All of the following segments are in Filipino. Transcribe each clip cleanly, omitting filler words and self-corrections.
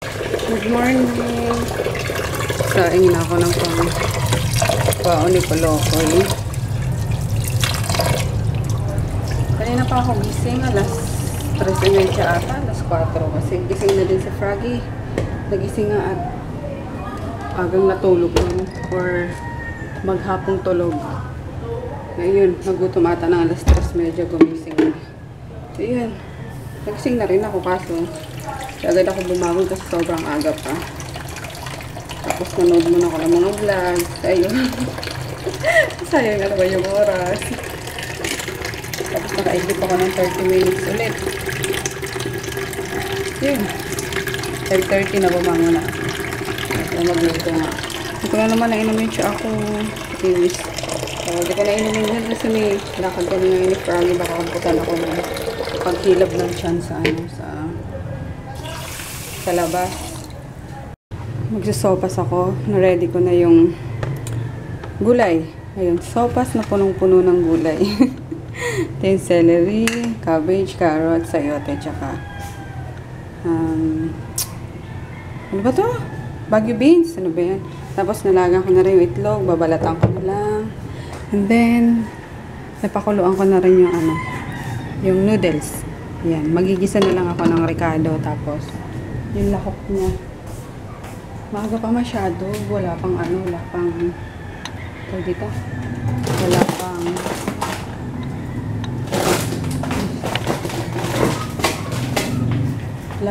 Good morning. Saing na ako ng paon ni Kolokoy. Kanina pa ako gising, alas 3:30 ata, alas 4. Kasi gising na din si Froggy. Nagising nga at agang natulog nun or maghapong tulog. Ngayon, nagutom ata ng alas 3:30 gumising na. So, yun. Nagising na rin ako kaso agad ako bumagon kasi sobrang aga pa. Tapos nanood muna ako ng mga vlogs. Ayun. Sayang na naman yung oras. Tapos naka-edit ako ng 30 minutes ulit. Yun. 5:30 na bumangon na. At magluto nga. Hindi ko na naman nainumin siya ako. Finish. So, hindi ko nainumin yan kasi may lakad kami ngayon ni Froggy. Baka kamputan ako ng paghilab ng tiyan sa labas. Magsasopas ako. Ready ko na yung gulay. Ayun, sopas na punong-puno ng gulay. Ito yung celery, cabbage, carrot, sayote, tsaka ano ba to? Baguio beans. Ano ba yan? Tapos nalagan ko na rin yung itlog. Babalatan ko na lang. And then, napakuluan ko na rin yung noodles. Yan. Magigisa na lang ako ng ricado. Tapos, yung lahok niya. Maaga pa masyado. Wala pang wala pang dito. Wala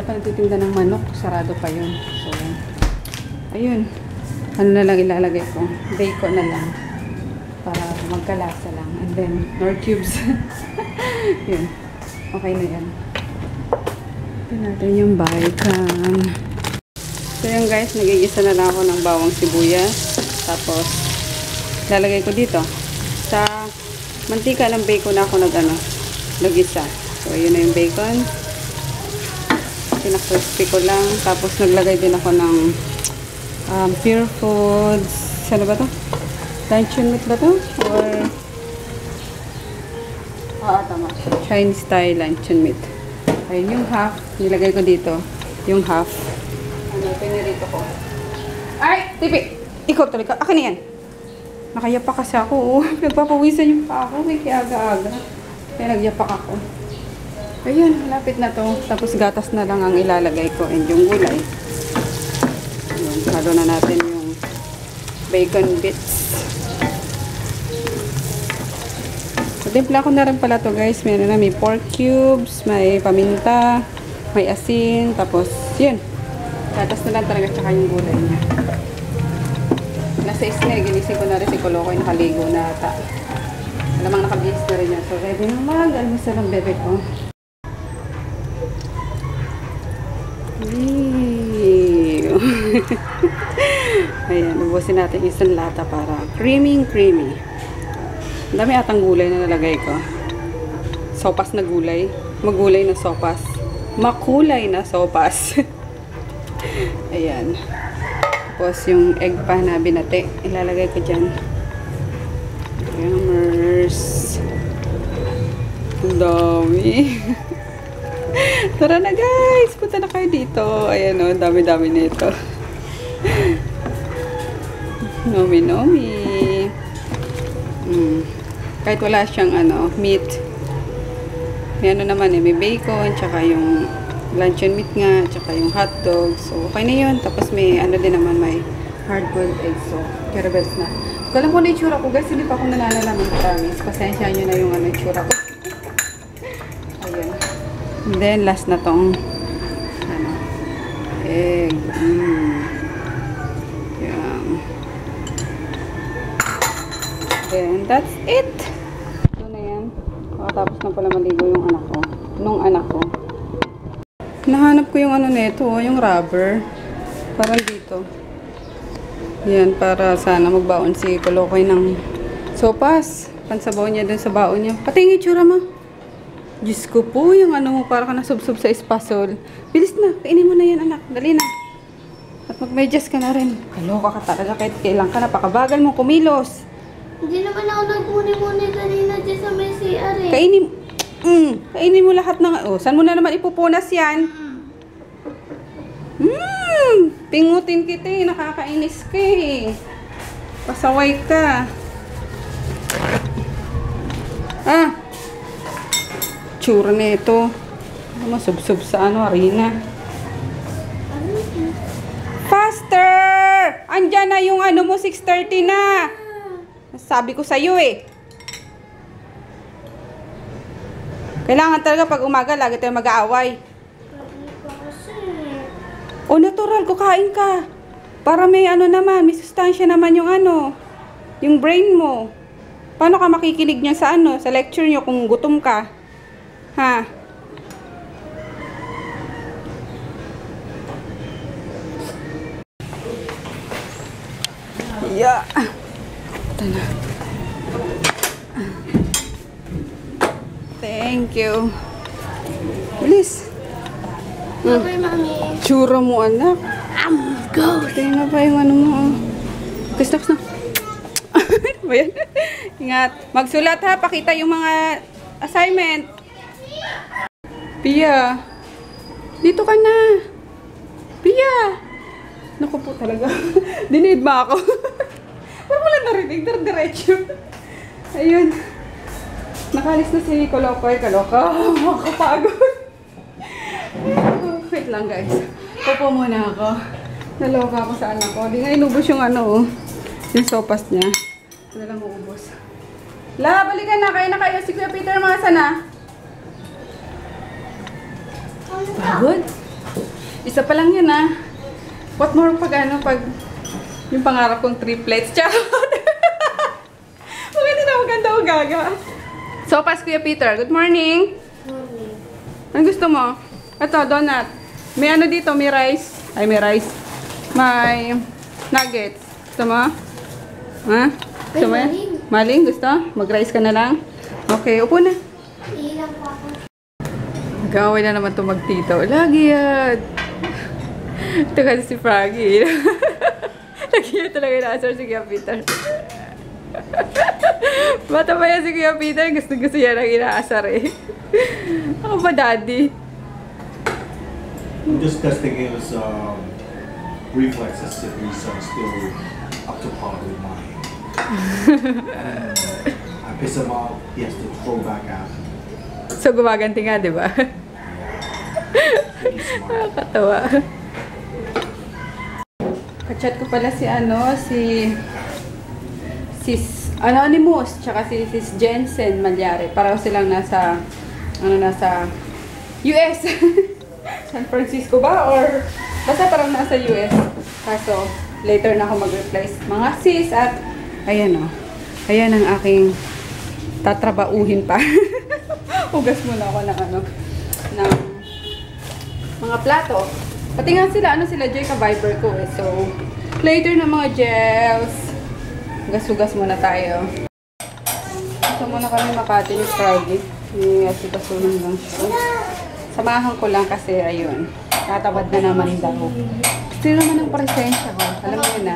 pa nagtitinda ng manok. Sarado pa yun. So, ayun. Ano na lang ilalagay ko? Bacon na lang. Para magkalasa lang. And then, nor cubes. Yun. Okay na yan. Ito natin yung bacon. So yun guys, nagigisa na lang ako ng bawang sibuyas. Tapos, lalagay ko dito. Sa mantika ng bacon ako nagisa. So, yun na yung bacon. Pinakrispy ko lang. Tapos, naglagay din ako ng Pure Foods. Ano ba to? Luncheon meat ba to? Or tama. Chinese style luncheon meat. Ayun yung half. Nilagay ko dito. Yung half. Pinirito ko. Ay! Tipi! Ikaw talaga. Akin na yan. Nakayapak kasi ako. Nagpapawisan yung pa ako. Kaya aga-aga. Kaya nagyapak ako. Ayun. Malapit na to. Tapos gatas na lang ang ilalagay ko. And yung gulay. Ayun. Halo na natin yung bacon bits. Timpla ko na rin pala to guys. May pork cubes, may paminta, may asin, tapos yun. Gatas na lang talaga tsaka yung gulay niya. Nasa isla, ginising ko na rin si Kolokoy, nakaligo na ata. Alamang nakabihis na rin yan. So ready na mag-almusal ang bebe ko. Ayan, ubusin natin isang lata para creamy. Ang dami atang gulay na nalagay ko. Sopas na gulay. Magulay na sopas. Makulay na sopas. Ayan. Tapos yung egg pa na binate, ilalagay ko dyan. Yummers. Ang dami. Tara na guys. Punta na kayo dito. Ayan o. Dami-dami nito. Nomi. Kahit wala siyang meat. May naman may bacon, tsaka yung luncheon meat nga, tsaka yung hotdog. So, okay na yun. Tapos may din naman, may hard-boiled eggs. So, carabels na. Kung alam ko na itsura ko, guys, hindi pa ako nananalaman. Promise. Pasensya nyo na yung itsura ko. Ayan. And then, last na tong egg. Yan. Then, that's it. Ito na yan. Tapos na pala maligo yung anak ko. Nahanap ko yung nito, yung rubber. Parang dito. Yan, para sana magbaon si Kolokoy ng sopas. Pansabaw niya dun sa baon niya. Pati yung itsura mo. Diyos ko po, yung mo, para ka nasubsob sa espasol. Bilis na, kainin mo na yan anak. Dali na. At magmedyas ka na rin. Kaloka ka talaga kahit kailan ka, napakabagal mo kumilos. Hindi naman ako nagmuni-muni kanina dyan sa may CR eh. Kainin mo lahat ng... Oh, saan mo na naman ipupunas yan? Pingutin kita eh. Nakakainis ka eh. Pasaway ka. Ah! Tsura na ito. Masubsob sa arena. Faster! Andyan na yung mo, 6:30 na. Sabi ko sa'yo eh. Kailangan talaga pag umaga, lagi tayo mag-aaway. O natural, kukain ka. Para may naman, may sustansya naman yung yung brain mo. Paano ka makikinig niya sa sa lecture niyo kung gutom ka? Ha? Yeah. Ito na. Thank you. Bilis. Okay, mami. Tsura mo, anak. Go! Tingnan na pa yung mo. Gusto na. Ba yan? Ingat. Magsulat ha. Pakita yung mga assignment. Pia. Dito ka na. Pia. Naku po talaga. Dinid ba ako? Parang wala narinig. Diretso. Ayun. Nakalis na si Kalokoy. Kaloka. Makapagod. Wait lang guys. Pupo muna ako. Naloka ako sa anak ko. Di nga inubos yung yung sopas niya. Wala lang uubos. La, balikan na. Kaya na kayo. Si Kuya Peter, mga sana. Pagod? Isa pa lang yun What more pag yung pangarap kong triplets. Charot! Maganda o gaga. Sopas, Kuya Peter. Good morning. Morning. Ano gusto mo? Ito, donut. May dito, may rice. Ay, may rice. May nuggets. Gusto mo? Ha? Gusto mo? Maling. Maling? Gusto? Mag-rice ka na lang? Okay, upo na. Ilang po ako. Gawin na naman ito magtito. Lagi yan. Ito kasi si Froggy. Lagi yan talaga inaasar si Kuya Peter. Bata pa yan si Kuya Peter. Gusto yan ang inaasar eh. Ako ba, Daddy? I'm just testing his reflexes if he's still up to par with mine. I piss him off, he has to throw back at me. So, gumaganti nga, di ba? He's smart. Nakakatawa. Kachat ko pala si Sis Anonymous, tsaka si Sis Jensen Malyari. Paraw silang nasa US. San Francisco ba? Or basta parang nasa US. Kaso, later na ako mag-replace. Mga sis at ayan ayan ang aking tatrabauhin pa. Hugas muna ako ng mga plato. Pati nga sila Joy ka-viber ko eh. So, later na mga gels. Hugas-hugas muna tayo. Gusto muna kami Makati ni Froggy. Asipasunan lang siya. Samahan ko lang kasi, ayun. Tatabad na naman daw. Gusto naman ng presensya ko. Alam mo yun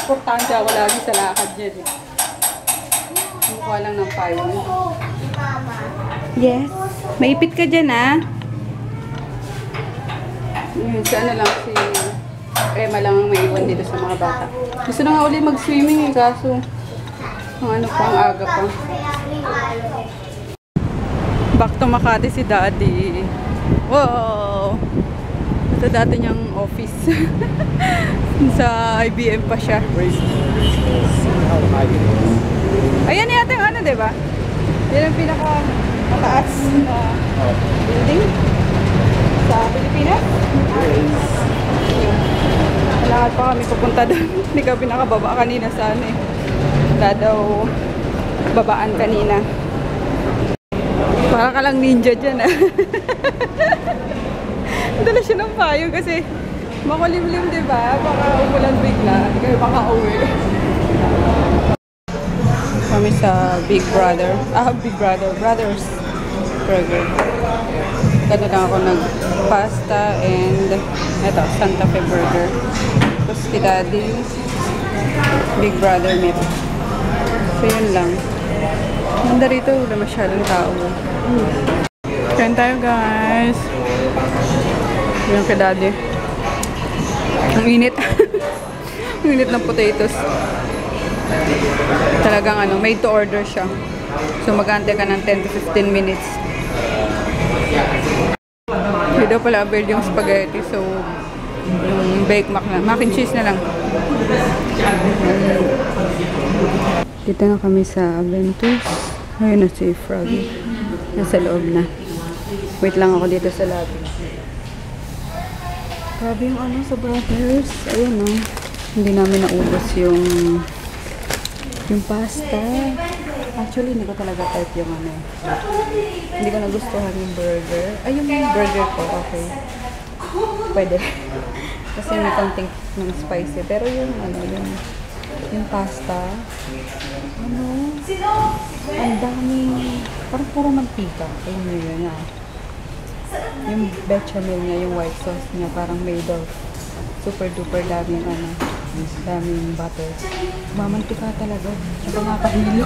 Importante ako lagi sa lakad dyan eh. Mukha lang ng payo. Yes. Maipit ka dyan Yun, sana lang si Emma lang ang maiwan dito sa mga bata. Gusto na nga ulit mag-swimming kaso ang pang aga pa. Back to Makati si Daddy. Wow! Ito dati niyang office. Sa IBM pa siya. Ayan yata yung diba? Yan ang pinaka-mataas na building sa Pilipinas. Lahat pa kami pupunta doon. Hindi kami nakababa kanina sa Wala daw babaan kanina. Para ka lang ninja dyan Dala siya ng payo kasi makulimlim, diba? Baka umulan bigla. Hindi kayo makauwi. Kami sa Big Brother. Brothers Burger. Gano'n lang ako nag-pasta and eto, Santa Fe Burger. Tapos si Daddy, Big Brother meat. So yun lang. Ganda rito, wala masyadong tao. Kain tayo guys. Yan kay Daddy. Ang init. Ang init ng potatoes. Talagang ano, made to order siya. So mag-aantay ka ng 10 to 15 minutes. Hindi daw pala available yung spaghetti. So, yung bake mac na. Mac and cheese na lang. Dito na kami sa Aventus. Ayun na si Froggy. Nasa loob na. Wait lang ako dito sa lobby. Grabe yung ano sa Brothers. Ayun o. Hindi namin naubos yung pasta. Actually, hindi ko talaga type yung ano. Hindi ko nagustuhan yung burger. Ay, yung burger ko, okay. Pwede. Kasi may konting ng spicy. Pero yung ano, yung pasta, ano, ang daming, parang puro mantika. Ayun yun niya. Yung bechamel niya, yung white sauce niya, parang made of super duper daming ano, daming butter. Mamantika talaga. Nakakahilo.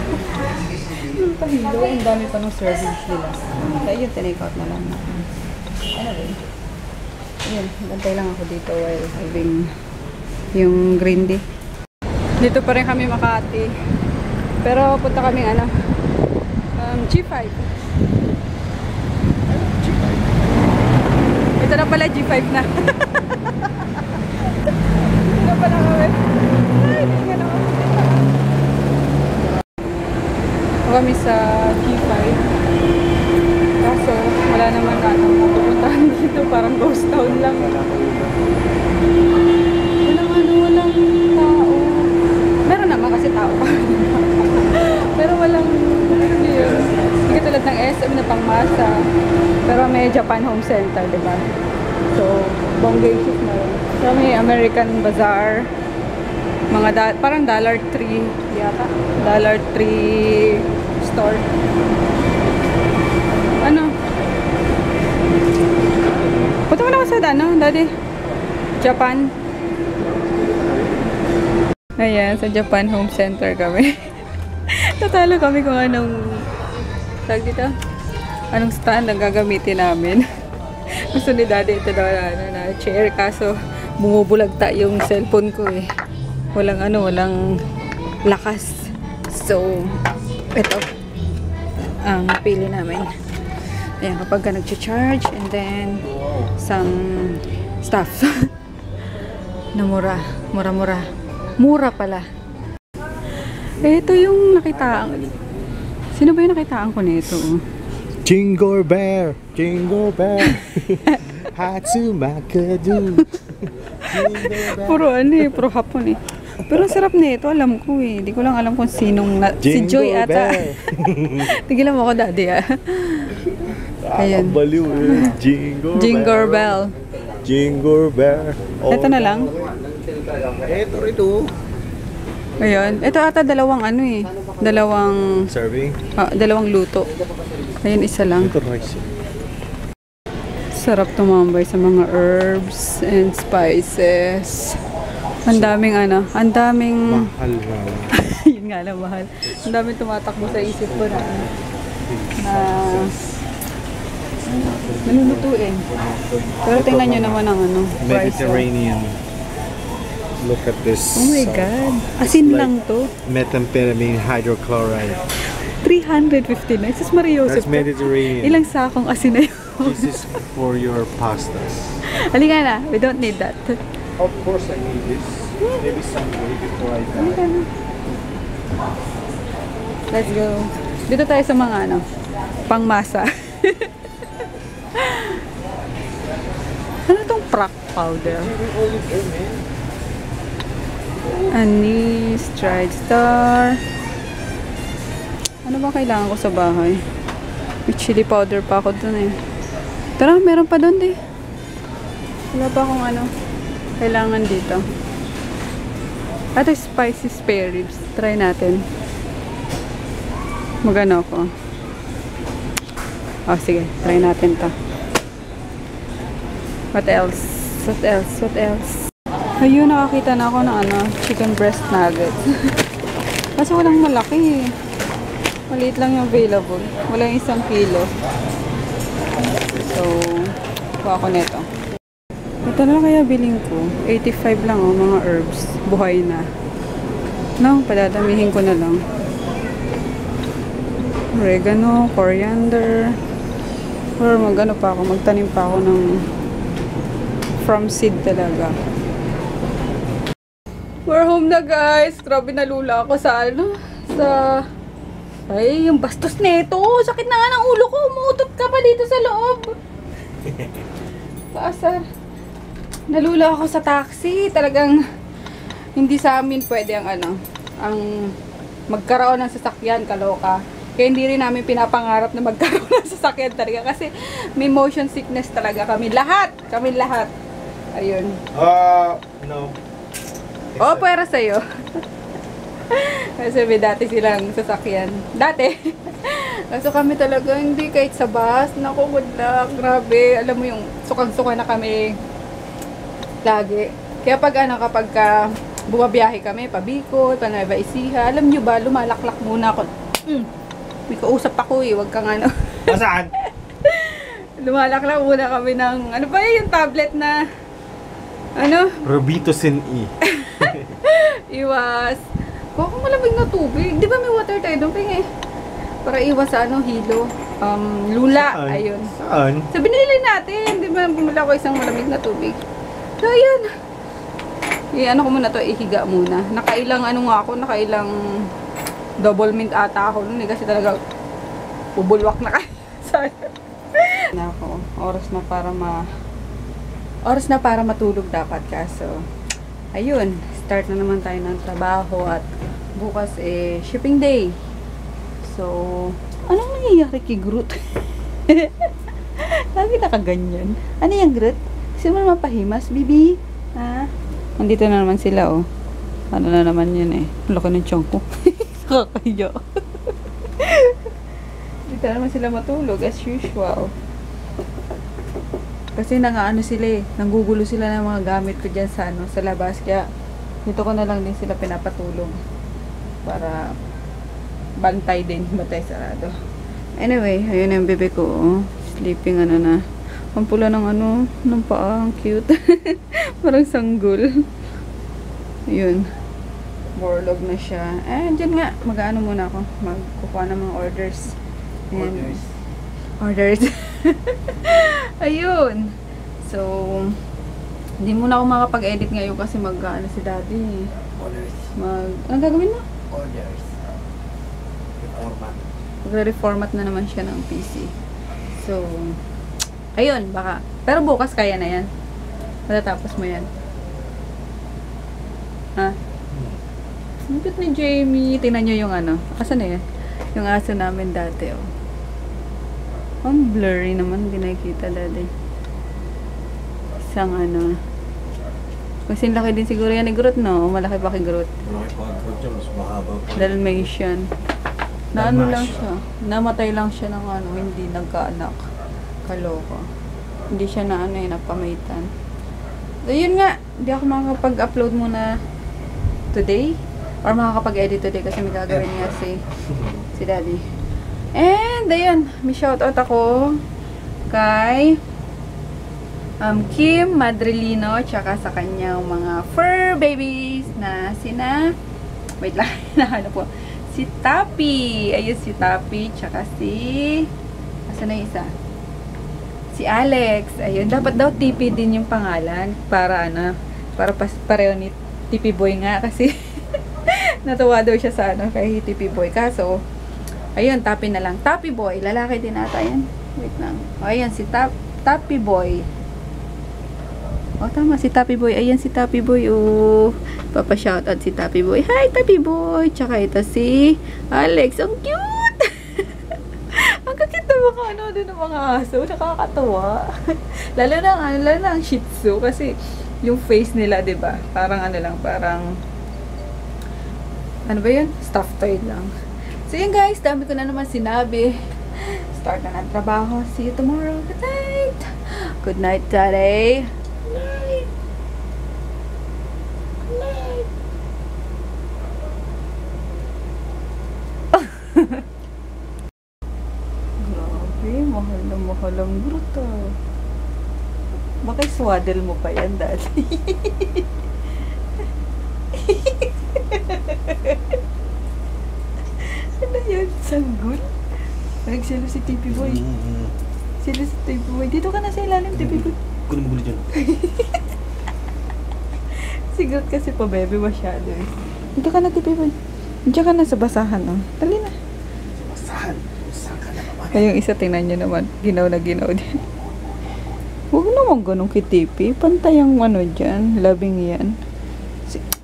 Nakakahilo. Ang dami pa ng servings nila. Kaya yun, tinake out na lang. Anyway. Ayun, gantay lang ako dito while having yung green tea. Dito pa rin kami Makati. Pero punta kami ano, G5. Ito na pala G5 na. Ito na pala kami. Ay, hindi nga naman. Kami sa G5. Kaso, wala naman mapupuntahan dito. Parang ghost town lang. Walang tao. Meron naman kasi tao pa. Pero walang, hindi tulad ng SM na pangmasa. Pero may Japan Home Center, diba? So, Bonggages na rin. So, may American Bazaar. Mga parang $3 yata. $3 store. Ano? Punta mo na ka sa Daddy? Japan. Ayan, sa Japan Home Center kami. Tatalo kami kung anong tag dito? Anong stand ang gagamitin namin. Gusto ni Daddy ito daw na chair, kaso bumubulagta yung cellphone ko eh. Walang lakas. So, ito ang pili namin. Ayan, kapag ka nag-charge and then some stuff na mura pala. Ito yung nakitaan. Sino ba yung nakitaan ko nito? Jingle Bear, Jingle Bear, Hatsumakadu. Puro ano eh, puro hapon eh. Pero ang sarap nito, alam ko eh. Hindi ko lang alam kung sinong si Joy ata. Tigilan mo ako, Daddy ah. Ayan. Baliw eh. Jingle Bell. Jingle Bear. Ito na lang. Ito rito. Ayun. Ito ata dalawang ano eh. Dalawang Serving? dalawang luto. Ayun, isa lang. Ito rice. Sarap tumambay sa mga herbs and spices. Ang daming ano, ang daming Mahal na. yun nga lang, mahal. Ang daming tumatakbo sa isip ko na nalulutuin. Pero tingnan nyo naman ang ano, price. Mediterranean. Look at this. Oh my God. Asin lang to. Methamphetamine hydrochloride. 359. Sus Maria Joseph. That's Mediterranean. Ilang sakong asin na yun? This is for your pastas. Halika na. We don't need that. Of course I need this. Maybe someday before I die. Halika na. Let's go. Dito tayo sa mga ano, pangmasa. Ano tong crack powder? Anise, dried star. Ano ba kailangan ko sa bahay? May chili powder pa ako dun eh. Tara, meron pa dun eh. Wala pa akong ano kailangan dito. Ito spicy spare ribs. Try natin. Magano ako. Oh, sige. Try natin to. What else? What else? What else? Ayun, nakakita na ako ng ano, chicken breast nuggets. Kasi walang malaki eh. Maliit lang yung available. Walang 1 kilo. So, kuha ko nito. Ito na lang kaya biling ko. 85 lang oh, mga herbs. Buhay na. No, padadamihin ko na lang. Oregano, coriander. Or magano pa ako, magtanim pa ako ng from seed talaga. We're home na guys. Grabe nalula ako sa ano, sa ay, yung bastos nito. Sakit na nga ng ulo ko. Umuutot ka pa dito sa loob. Paasar. Nalula ako sa taxi. Talagang hindi sa amin pwede ang ano, ang magkaroon ng sasakyan, kaloka. Kaya hindi rin namin pinapangarap na magkaroon ng sasakyan talaga kasi may motion sickness talaga kami. Lahat! Kami lahat. Ayun. No. Oh, pwera sa'yo. Kasi may dati silang sasakyan. Dati. Kaso kami talaga, hindi kahit sa bus. Naku, good luck. Grabe. Alam mo yung sukang-suka na kami lagi. Kaya pag ano, kapag bumabiyahe kami, pa Bicol, pa Nueva Ecija, alam nyo ba, lumalaklak muna ako. May kausap ako eh, wag kang ano. Saan? Lumalaklak muna kami ng, ano ba yung tablet na, ano? Robitussin E. Iwas. Kuha ko malamig na tubig. Di ba may water tayo doon? Pingi. Para iwas sa ano, hilo. Lula. Saan? Ayun. Saan? So, binili natin. Di ba bumula ko isang malamig na tubig. So, ayan. Ano ko muna to, ihiga muna. Nakailang ano nga ako, nakailang double mint ata ako nun eh. Kasi talaga, bubulwak na kayo. Sorry. Nako, oras na para matulog dapat kaso. Ayun, start na naman tayo ng trabaho at bukas shipping day. So, anong nangyayari kay Groot? Lagi nakaganyan. Ano yung Groot? Gusto mo naman pahimas, bibi? Ha? Nandito na naman sila, oh. Ano na naman yun eh. Laki ng tiyan ko. Nakakahiya. Dito na naman sila matulog as usual. Kasi nangaano sila eh. Nanggugulo sila ng mga gamit ko dyan sa, ano, sa labas. Kaya dito ko na lang din sila pinapatulog. Para bantay din. Bantay sarado. Anyway, ayun yung bebe ko. Oh. Sleeping ano na. Ang pula ng ano, ng paa. Ang cute. Parang sanggol. Ayun. Borlog na siya. Dyan nga. Mag-ano muna ako. Magkukuha ng mga orders. And orders. Ayun. So, hindi muna ako makapag-edit ngayon kasi mag-ano si daddy. Orders. Anong gagawin mo? Orders. Reformat. Magre-reformat na naman siya ng PC. So, ayun, baka. Pero bukas kaya na yan. Matatapos mo yan. Ha? Ang cute ni Jamie. Tingnan nyo yung ano. Asan na yan? Yung aso namin dati, oh. Ang blurry naman. Hindi nakikita dati. Isang ano. Kasi laki din siguro yan ni Groot, no? Malaki pa kay Groot. Malaki pa ang kotse, mas mahaba pa. Dalmatian. Na ano lang siya. Namatay lang siya ng ano. Hindi nagkaanak. Kaloka. Hindi siya na ano eh, napamitan. So, yun nga. Hindi ako makakapag-upload muna today. Or makakapag-edit today kasi may gagawin niya si daddy. And, ayun. May shoutout ako kay Kim Madrilino tsaka sa kanyang mga fur babies na sina wait lang, nahanap po. Si Tapi. Ayun si Tapi tsaka si asan na isa? Si Alex. Ayun. Dapat daw Tipi din yung pangalan para ano, para pareho ni Tipi Boy nga kasi natuwa daw siya sa ano kay Tipi Boy. Kaso, ayun, Tapi na lang. Tapi Boy. Lalaki din ata yan. Wait lang. O, ayan, si Tapi Boy. O, tama, si Tapi Boy. Ayan, si Tapi Boy. O, papa-shoutout si Tapi Boy. Hi, Tapi Boy. Tsaka ito si Alex. Ang cute! Ang kakita mga ano din ng mga aso. Nakakatawa. lalo na ang Shih Tzu. Kasi, yung face nila, diba? Parang ano lang, parang ano ba yun? Stuffed toy lang. So yun guys, dami ko na naman sinabi. Start na ng trabaho. See you tomorrow. Good night. Good night, Daddy. Good night. Good night. Grabe, mahal na mahal ang Groot. Baka Swaddle mo pa yan dati. Ano yun? Sanggol? Nagselo si Tipi Boy. Selo si Tipi Boy. Dito ka na sa ilalim, Tipi Boy. Kunin mo gulo dyan. Siguro kasi pa bebe masyado eh. Dito ka na, Tipi Boy. Diyan ka na sa basahan, oh. Dali na. Basahan. Saan ka na naman? Ay, yung isa, tingnan nyo naman. Ginaw na ginaw din. Huwag naman ganun kay Tipi. Pantay ang ano dyan. Labing yan.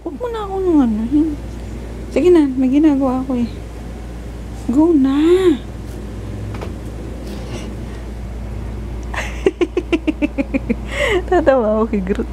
Huwag mo na ako ng ano. Sige na, may ginagawa ako eh. Go na! Tatawa ako kay Groot.